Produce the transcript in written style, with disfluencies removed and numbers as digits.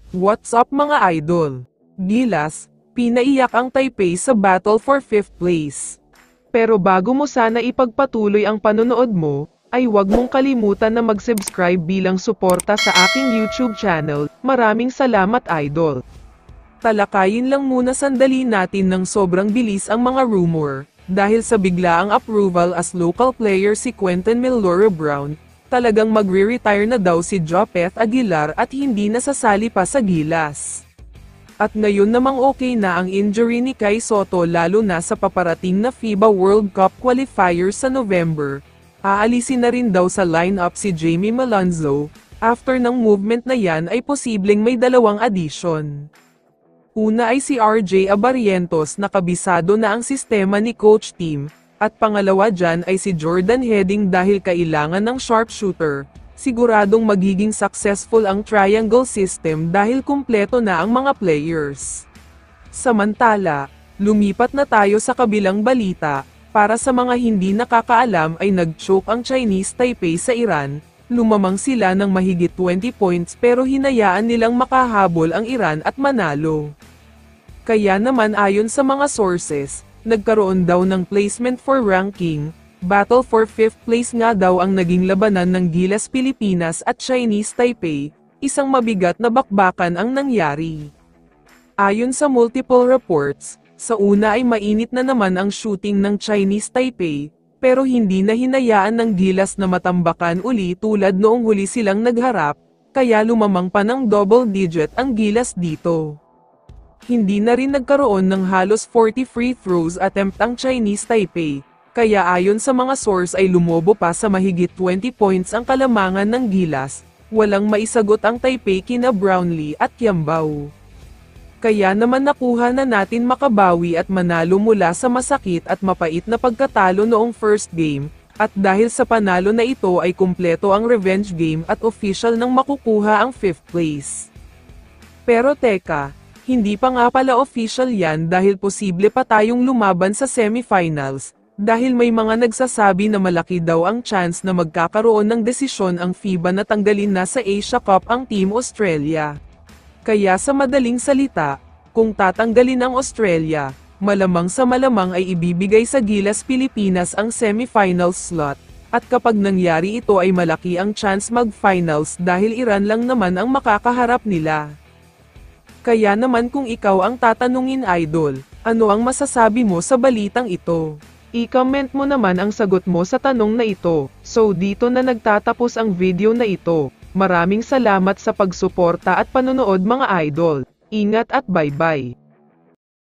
What's up mga idol? Gilas, pinaiyak ang Taipei sa battle for 5th place. Pero bago mo sana ipagpatuloy ang panonood mo, ay huwag mong kalimutan na mag-subscribe bilang suporta sa aking YouTube channel. Maraming salamat idol. Talakayin lang muna sandali natin ng sobrang bilis ang mga rumor, dahil sa biglaang approval as local player si Quentin Miloro Brown, talagang magre-retire na daw si Jopeth Aguilar at hindi nasasali pa sa Gilas. At ngayon namang okay na ang injury ni Kai Sotto lalo na sa paparating na FIBA World Cup qualifiers sa November. Aalisin na rin daw sa lineup si Jamie Malonzo, after ng movement na yan ay posibleng may dalawang addition. Una ay si RJ Abarrientos na kabisado na ang sistema ni Coach Tim. At pangalawa dyan ay si Jordan Heading dahil kailangan ng sharpshooter. Siguradong magiging successful ang triangle system dahil kumpleto na ang mga players. Samantala, lumipat na tayo sa kabilang balita. Para sa mga hindi nakakaalam ay nag-choke ang Chinese Taipei sa Iran. Lumamang sila ng mahigit 20 points pero hinayaan nilang makahabol ang Iran at manalo. Kaya naman ayon sa mga sources, nagkaroon daw ng placement for ranking, battle for 5th place nga daw ang naging labanan ng Gilas Pilipinas at Chinese Taipei, isang mabigat na bakbakan ang nangyari. Ayon sa multiple reports, sa una ay mainit na naman ang shooting ng Chinese Taipei, pero hindi na hinayaan ng Gilas na matambakan uli tulad noong huli silang nagharap, kaya lumamang pa ng double digit ang Gilas dito. Hindi na rin nagkaroon ng halos 40 free throws attempt ang Chinese Taipei, kaya ayon sa mga source ay lumobo pa sa mahigit 20 points ang kalamangan ng Gilas, walang maisagot ang Taipei kina Brownlee at Kiambao. Kaya naman nakuha na natin makabawi at manalo mula sa masakit at mapait na pagkatalo noong first game, at dahil sa panalo na ito ay kumpleto ang revenge game at official nang makukuha ang 5th place. Pero teka, hindi pa nga pala official yan dahil posible pa tayong lumaban sa semifinals, dahil may mga nagsasabi na malaki daw ang chance na magkakaroon ng desisyon ang FIBA na tanggalin na sa Asia Cup ang Team Australia. Kaya sa madaling salita, kung tatanggalin ang Australia, malamang sa malamang ay ibibigay sa Gilas Pilipinas ang semifinals slot, at kapag nangyari ito ay malaki ang chance mag-finals dahil Iran lang naman ang makakaharap nila. Kaya naman kung ikaw ang tatanungin idol, ano ang masasabi mo sa balitang ito? I-comment mo naman ang sagot mo sa tanong na ito. So dito na nagtatapos ang video na ito. Maraming salamat sa pagsuporta at panonood mga idol. Ingat at bye-bye.